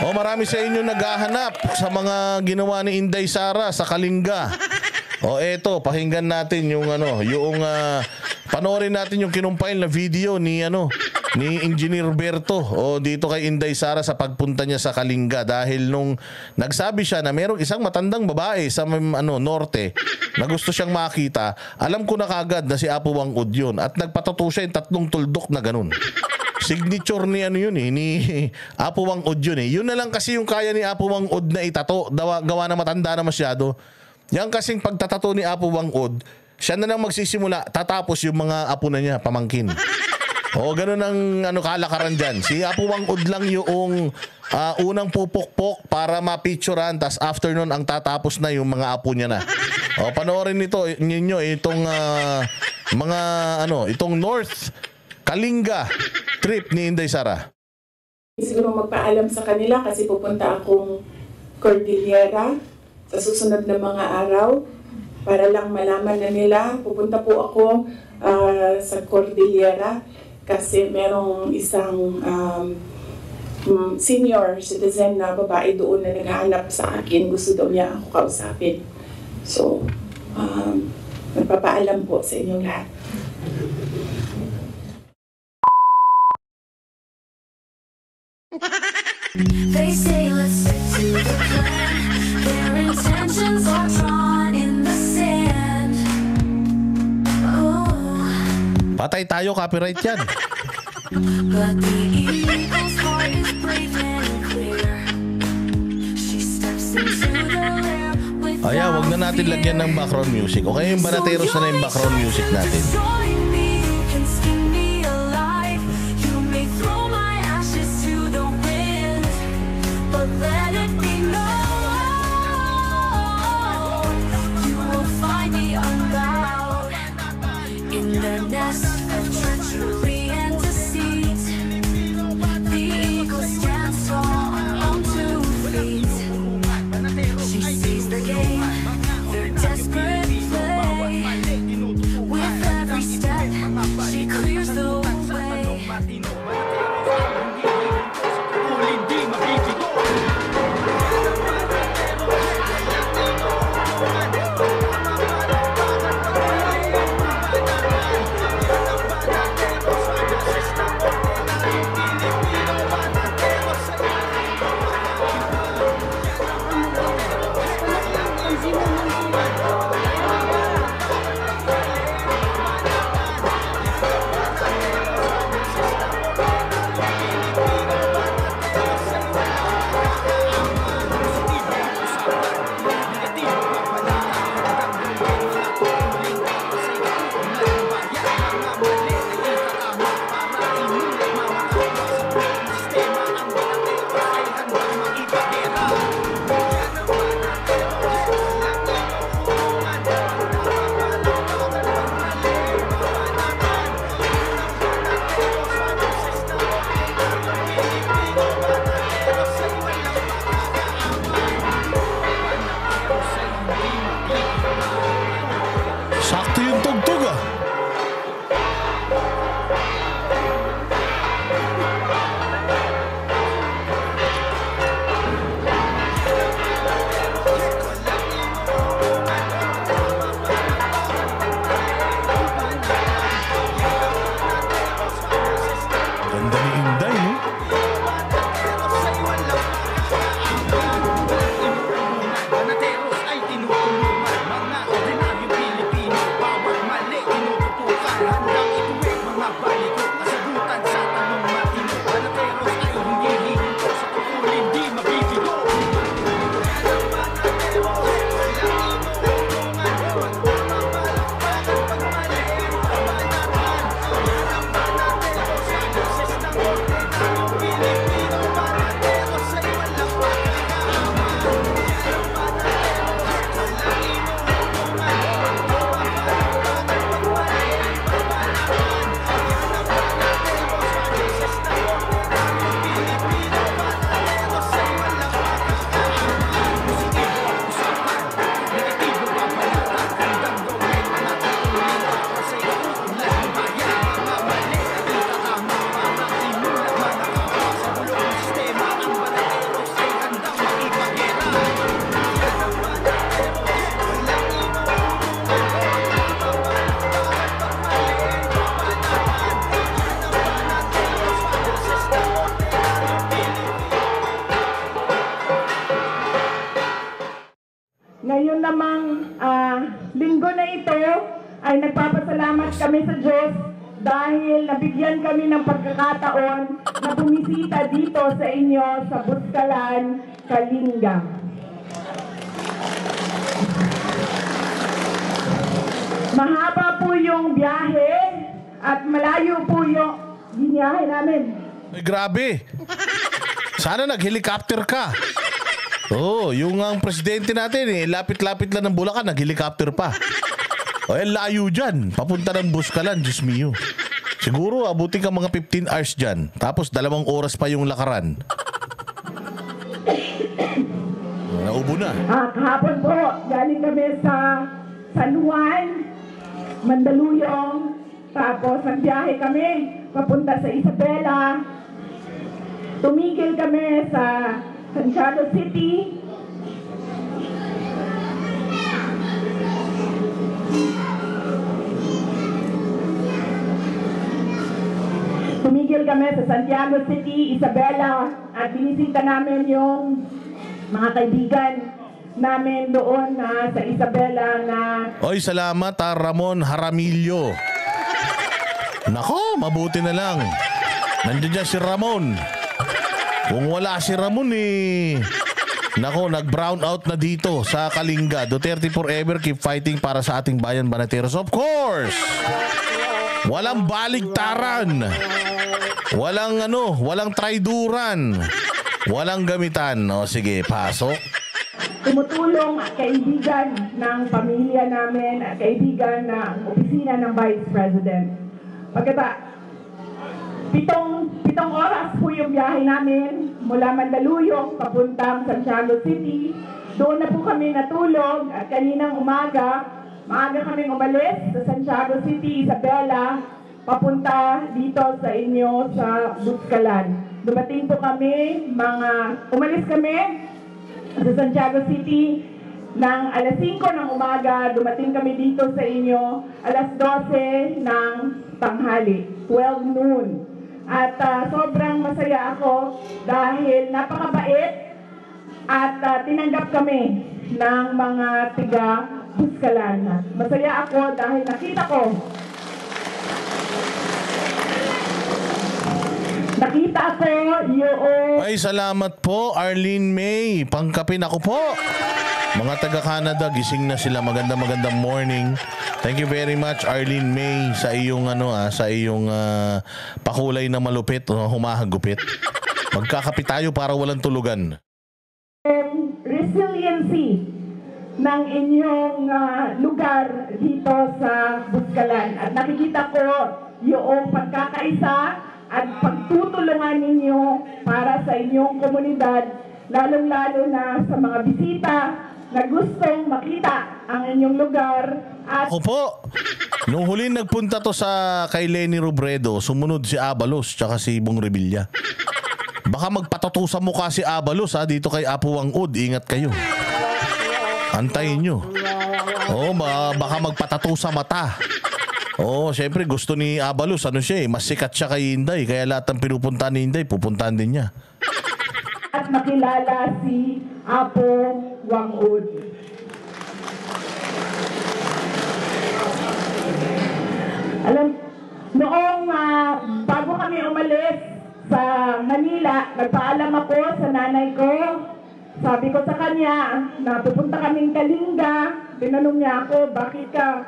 O marami sa inyo naghahanap sa mga ginawa ni Inday Sara sa Kalinga. O eto, pakinggan natin yung panoorin natin yung kinumpile na video ni Engineer Berto o dito kay Inday Sara sa pagpunta niya sa Kalinga dahil nung nagsabi siya na merong isang matandang babae sa norte na gusto siyang makita, alam ko na kagad na si Apo Wangod yun at nagpatato siya yung 3 tuldok na ganun. Signature ni ni Apo Wangod yun eh. Yun na lang kasi yung kaya ni Apo Wangod na itato, gawa na matanda na masyado. Yang kasing pagtatato ni Apo Wangod, siya na lang magsisimula, tatapos yung mga apo na niya, pamangkin. O ganun ang kalakaran dyan. Si Apo Wangod lang yung unang pupukpok para mapicturean, tas after nun ang tatapos na yung mga apo niya na. O panoorin ninyo itong itong North Kalinga trip ni Inday Sara. Siguro magpaalam sa kanila kasi pupunta akong Cordillera sa susunod na mga araw para lang malaman na nila. Pupunta po ako sa Cordillera kasi merong isang senior citizen na babae doon na naghahanap sa akin. Gusto daw niya ako kausapin. So, nagpapaalam po sa inyong lahat. They say let's stick to the plan. Their intentions are drawn in the sand. Oh. Patay tayo, copyright yan. But the eagle's heart is brave and clear. She steps into the lair without Aya, wag na natin lagyan ng background music. Okay, yung Banateros na yung background music natin. Let it be known, you will find me unbound in the nest of treachery and deceit. The eagle stands tall on 2 feet. She sees the game, their desperate play. With every step, she clears the way. Sakto yung tugtog ah. Ganda ni Inday, no? kami sa Diyos dahil nabigyan kami ng pagkakataon na bumisita dito sa inyo sa Buskalan, Kalinga. Mahaba po yung biyahe at malayo po yung biniyahe namin. Ay, grabe. Sana nag-helicopter ka. Yung ang presidente natin lapit-lapit lang ng Bulacan, nag-helicopter pa. Layo dyan. Papunta ng Buskalan, Diyos mio. Siguro abuti ka mga 15 hours dyan. Tapos 2 oras pa yung lakaran. Naubo na. Kahapon po, galing kami sa San Juan, Mandaluyong. Tapos nagbiyahe kami papunta sa Isabela. Tumigil kami sa Santiago City. Tumigil kami sa Santiago City, Isabela, at binisita namin yung mga kaibigan namin doon sa Isabela na... Oy, salamat Ramon Jaramillo. Nako, mabuti na lang. Nandiyan dyan si Ramon. Kung wala si Ramon nako, nag-brown out na dito sa Kalinga. Duterte forever, keep fighting para sa ating bayan, Banateros. Of course! Walang baligtaran. Walang traiduran. Walang gamitan. O sige, pasok. Tumutulong at kaibigan ng pamilya namin at kaibigan ng opisina ng Vice President. Pitong oras po yung biyahe namin mula Mandaluyong papuntang Santiago City. Doon na po kami natulog at kaninang maaga kaming umalis sa Santiago City, Isabela, papunta dito sa inyo sa Buskalan. Dumating po kami, umalis kami sa Santiago City ng alas 5 ng umaga, dumating kami dito sa inyo alas 12 ng tanghali, 12 noon. At sobrang masaya ako dahil napakabait at tinanggap kami ng mga tiga Buskalan. Masaya ako dahil nakita ko yung... Ay, salamat po, Arlene May. Pangkapin ako po. Mga taga-Canada, gising na sila. Magandang morning. Thank you very much, Arlene May, sa iyong pakulay na malupit o humahagupit. Magkakapit tayo para walang tulugan. Resiliency ng inyong lugar dito sa Buskalan. At nakikita ko yung pagkakaisa at pagtutulungan ninyo para sa inyong komunidad, lalong-lalo na sa mga bisita na gustong makita ang inyong lugar. At ako po, nung huli nagpunta to kay Lenny Robredo, sumunod si Abalos tsaka si Bong Revilla. Baka magpatato sa mukha si Abalos dito kay Apo Wang-Od. Ingat kayo. Antayin nyo. Baka magpatato sa mata. Siyempre gusto ni Abalos, mas sikat siya kay Inday, kaya lahat ng pinupuntahan ni Inday, pupuntahan din niya. At makilala si Apo Wang-Od. Noong bago kami umalis sa Manila, nagpaalam ako sa nanay ko. Sabi ko sa kanya na pupunta kaming Kalinga. Tinanong niya ako, bakit ka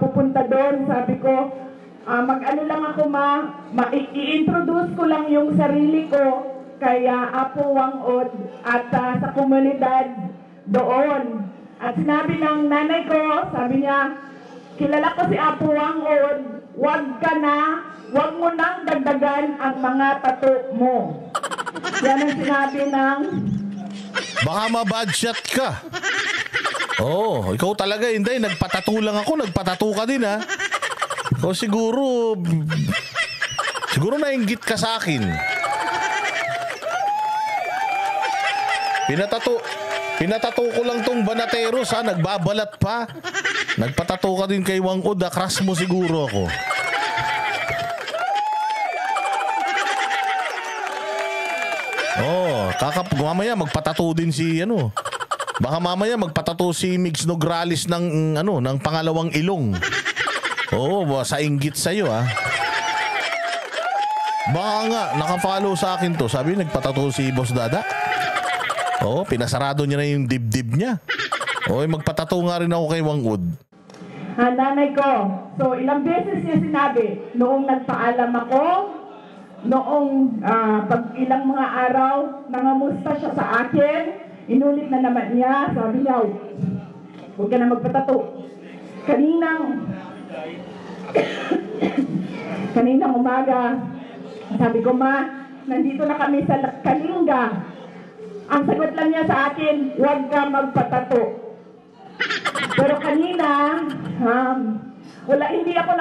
pupunta doon? Sabi ko, mag-ano lang ako i-introduce ko lang yung sarili ko kay Apo Wang-Od at sa komunidad doon. At sinabi ng nanay ko, sabi niya, kilala ko si Apo Wang-Od, wag mo nang dagdagan ang mga tattoo mo. Yan ang sinabi ng... Baka ma-bad shot ka. Ikaw talaga, hindi. Nagpatato lang ako. Nagpatato ka din, ha? Siguro nainggit ka sa akin. Pinatato ko lang tong Banateros, ha? Nagbabalat pa. Nagpatato ka din kay Wang-Od, crush mo siguro ako. Mamaya magpatato din si Baka mamaya magpatato si Migs Nograles ng pangalawang ilong. Oo, sa inggit sa'yo ha. Baka nga, nakafollow sa akin to. Sabi, nagpatato si Boss Dada. Oo, pinasarado niya na yung dibdib niya. Oo, magpatato nga rin ako kay Wangud. Nanay ko, so ilang beses niya sinabi, noong nagpaalam ako, noong pag ilang mga araw, nangamusta siya sa akin, inulit na naman niya, sabi niya, huwag ka na magpatato. Kaninang umaga, sabi ko, ma, nandito na kami sa Kalinga. Ang sagot lang niya sa akin, huwag ka magpatato. Pero kanina, hindi ako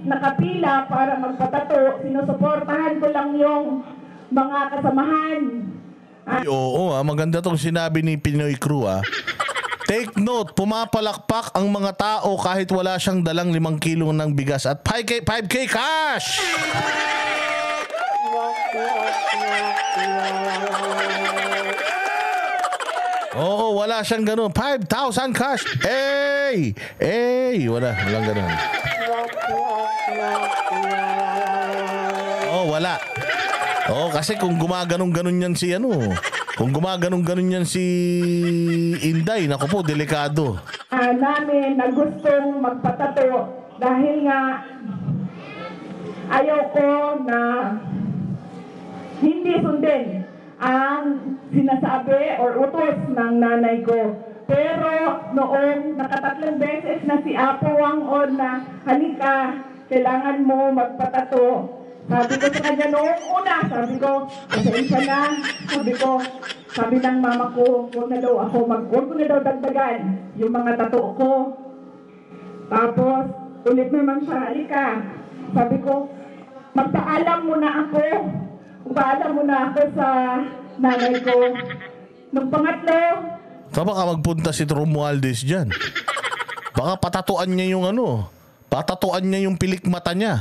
nakapila para magpatato. Sinusuportahan ko lang yung mga kasamahan. Ay, oo, maganda tong sinabi ni Pinoy Crew. Take note, pumapalakpak ang mga tao kahit wala siyang dalang 5 kilo ng bigas at 5K cash! Oo, wala siyang ganun. 5,000 cash! Hey! Hey! Walang ganun. Oo, wala. Oo, kasi kung gumaganong-ganon yan si kung gumaganong-ganon yan si Inday, naku po, delikado. Namin na gustong magpatato dahil nga ayaw ko na hindi sundin ang sinasabi or utos ng nanay ko. Pero noong nakatatlong beses na si Apo Wangod na halika, kailangan mo magpatato. Sabi ko sa kanya noong una, sabi ko, pasensya na. Sabi ng mama ko, huwag ko na daw dagdagan yung mga tato ko. Tapos, ulit naman siya, halika. Sabi ko, magpaalam muna ako sa nanay ko. Nung pangatlo, baka magpunta si Romualdez dyan. Baka patatuan niya yung patatuan niya yung pilik mata niya.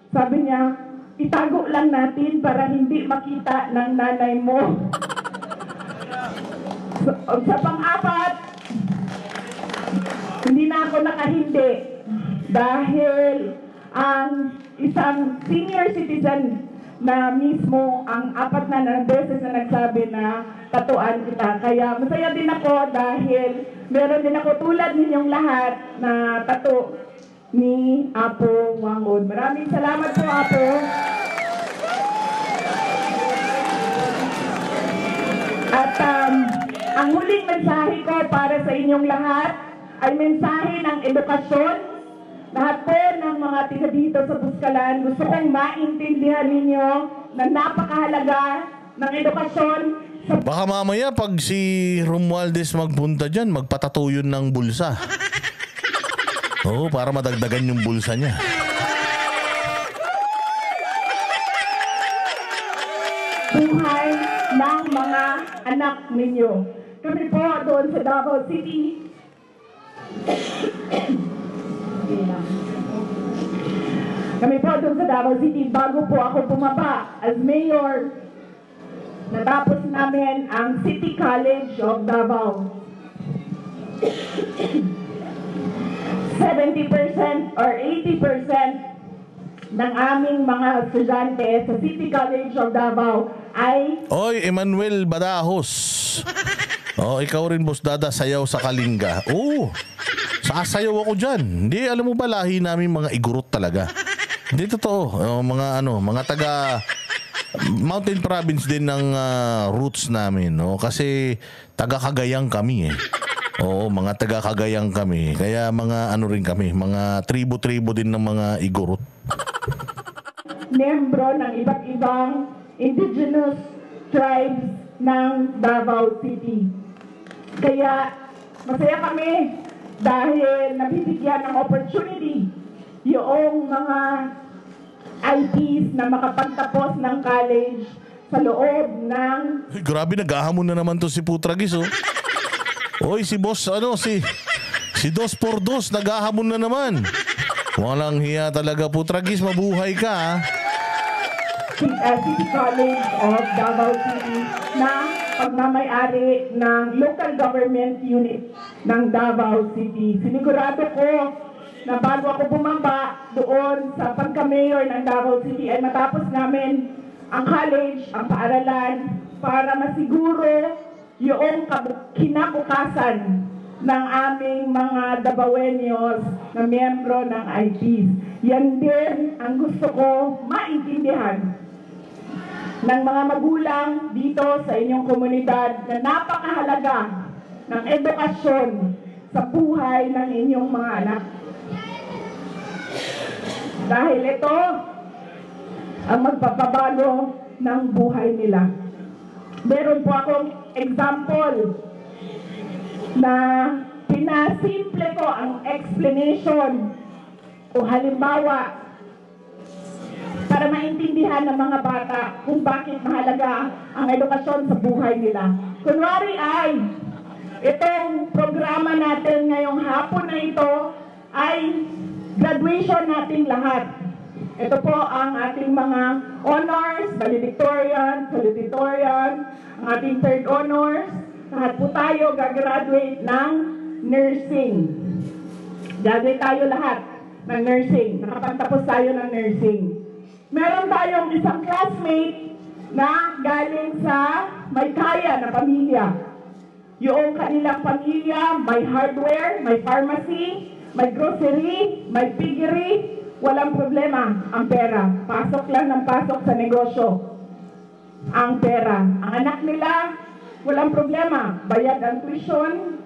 sabi niya, itago lang natin para hindi makita ng nanay mo. Sa pang-apat, hindi na ako nakahindi dahil ang isang senior citizen na mismo ang 4 na beses na nagsabi na tatuan kita. Kaya masaya din ako dahil meron din ako tulad ninyong lahat na tato ni Apo Wangod. Maraming salamat po, Apo. At ang huling mensahe ko para sa inyong lahat ay mensahe ng edukasyon. Lahat po ng mga tiga dito sa Buskalan, gusto kong maintindihan ninyo na napakahalaga ng edukasyon. Baka mamaya pag si Romualdez magpunta dyan, magpatato yun ng bulsa. Oo, para madagdagan yung bulsa niya. Buhay ng mga anak ninyo. Kami po doon sa Davao City. Kami po doon sa Davao City, bago po ako bumaba as mayor, natapos namin ang City College of Davao. 70% or 80% ng aming mga estudyante sa City College of Davao ay... Oy, Emmanuel Badajos. Ikaw rin, Boss Dada, sayaw sa Kalinga. Sasayaw ako dyan. Hindi, alam mo ba, lahi namin mga igurot talaga. Hindi totoo. Mga taga Mountain Province din ng roots namin. Kasi taga Cagayan kami . Oo, mga taga Cagayan kami. Kaya mga rin kami, mga tribo-tribo din ng mga igurot. Membro ng iba't ibang indigenous tribes ng Davao City. Kaya masaya kami dahil nabibigyan ng opportunity yung mga IPs na makapagtapos ng college sa loob ng... Grabe, naghahamon na naman to si Putragis, Oy, si boss, si Dos por Dos, naghahamon na naman. Walang hiya talaga, Putragis, mabuhay ka, City College of Davao City na pagmamayari ng local government unit ng Davao City. Sinigurado ko na bago ako bumaba doon sa pagka-mayor ng Davao City ay matapos namin ang college, ang paaralan, para masiguro yung kinabukasan ng aming mga Davaoeños na miyembro ng IPs. Yan din ang gusto ko maintindihan ng mga magulang dito sa inyong komunidad na napakahalaga ng edukasyon sa buhay ng inyong mga anak. Dahil ito ang magpapabago ng buhay nila. Meron po akong example na pinasimple ko ang explanation o halimbawa para maintindihan ng mga bata kung bakit mahalaga ang edukasyon sa buhay nila. Kunwari ay itong programa natin ngayong hapon na ito ay graduation natin lahat. Ito po ang ating mga honors, valedictorian, ang ating third honors. Lahat po tayo gagraduate ng nursing. Graduate tayo lahat ng nursing. Nakapagtapos tayo ng nursing. Meron tayong isang classmate na galing sa may kaya na pamilya. Yung kanilang pamilya, may hardware, may pharmacy, may grocery, may piggery, walang problema ang pera. Pasok lang ng pasok sa negosyo ang pera. Ang anak nila, walang problema. Bayad ang tuition,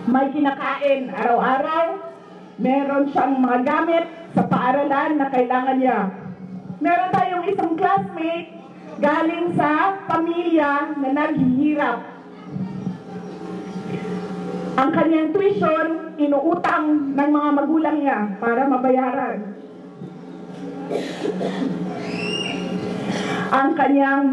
may kinakain araw-araw, meron siyang mga gamit sa paaralan na kailangan niya. Meron tayong isang classmate galing sa pamilya na naghihirap. Ang kanyang tuition, inuutang ng mga magulang niya para mabayaran. Ang kanyang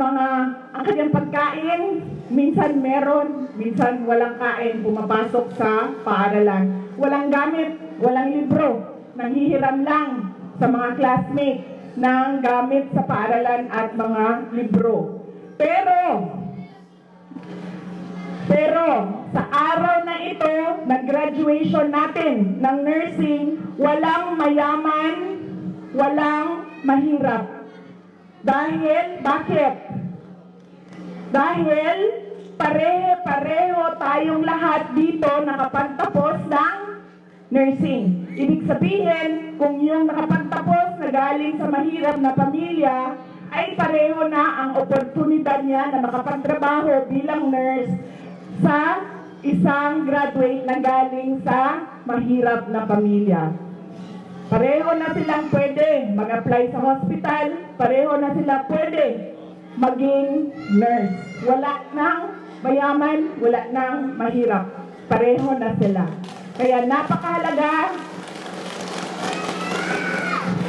pagkain, minsan meron, minsan walang kain, pumapasok sa paaralan. Walang gamit, walang libro, nanghihiram lang sa mga classmates ng gamit sa paaralan at mga libro. Pero sa araw na ito, nag-graduation natin ng nursing, walang mayaman, walang mahirap. Bakit? Dahil pareho tayong lahat dito nakapagtapos ng nursing. Ibig sabihin, kung yung nakapagtapos na galing sa mahirap na pamilya, ay pareho na ang oportunidad niya na makapagtrabaho bilang nurse sa isang graduate na galing sa mahirap na pamilya. Pareho na silang pwede mag-apply sa hospital, pareho na sila pwede maging nurse. Wala nang mayaman, wala nang mahirap. Pareho na sila. Kaya napakahalaga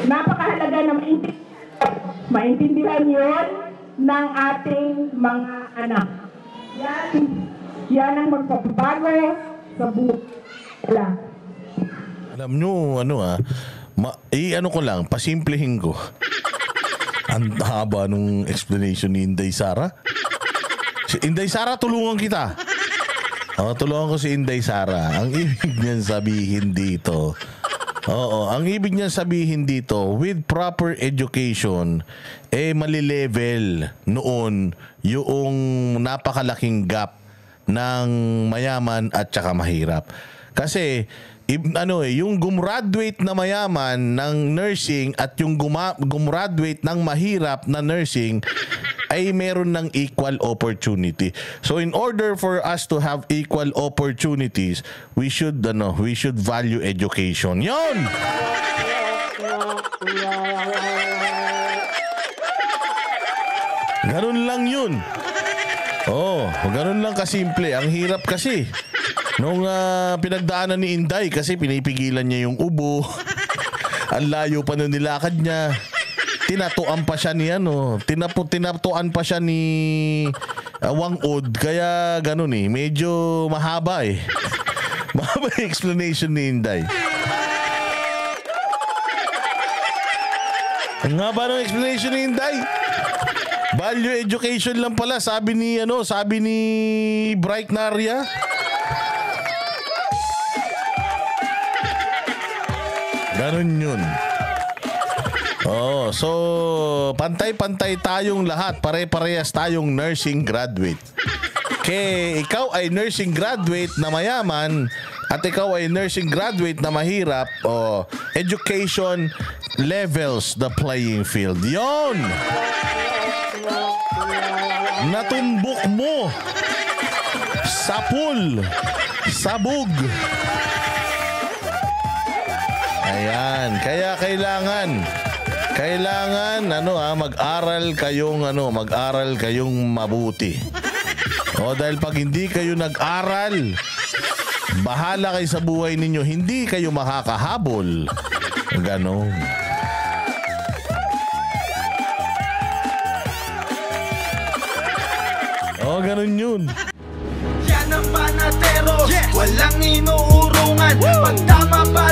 na maintindihan yon ng ating mga anak. Yan ang magpapabago sa buhay nila. Alam nyo, ano ko lang, pasimplehin ko. Ang haba nung explanation ni Inday Sara. Si Inday Sara, tulungan kita. Tulungan ko si Inday Sara. Ang ibig niyan sabihin dito, with proper education, malilevel noon yung napakalaking gap ng mayaman at saka mahirap. Kasi yung gumraduate na mayaman ng nursing at yung gumraduate ng mahirap na nursing ay meron ng equal opportunity. So in order for us to have equal opportunities, we should value education. Yon. Ganun lang yun. Ganun lang kasimple. Ang hirap kasi nung pinagdaanan ni Inday kasi pinipigilan niya yung ubo. Ang layo pa nung nilakad niya. Tinatuan pa siya ni tinatuan pa siya ni Wangod. Kaya ganun medyo mahaba mahaba yung explanation ni Inday. Ang haba ng explanation ni Inday. Value education lang pala, sabi ni Bright Naria. Ganun yun. Oh, so pantay-pantay tayong lahat, pare-parehas tayong nursing graduate. Kaya ikaw ay nursing graduate na mayaman at ikaw ay nursing graduate na mahirap, education levels the playing field. Yon! Natumbok mo sa pool, sabog. Ayan, kaya kailangan mag-aral kayong mabuti. Dahil pag hindi kayo nag-aral, bahala kayo sa buhay ninyo, hindi kayo makakahabol. Ganon. Ganon yun. Yan ang panatero, walang inuurungan. Pagtama pa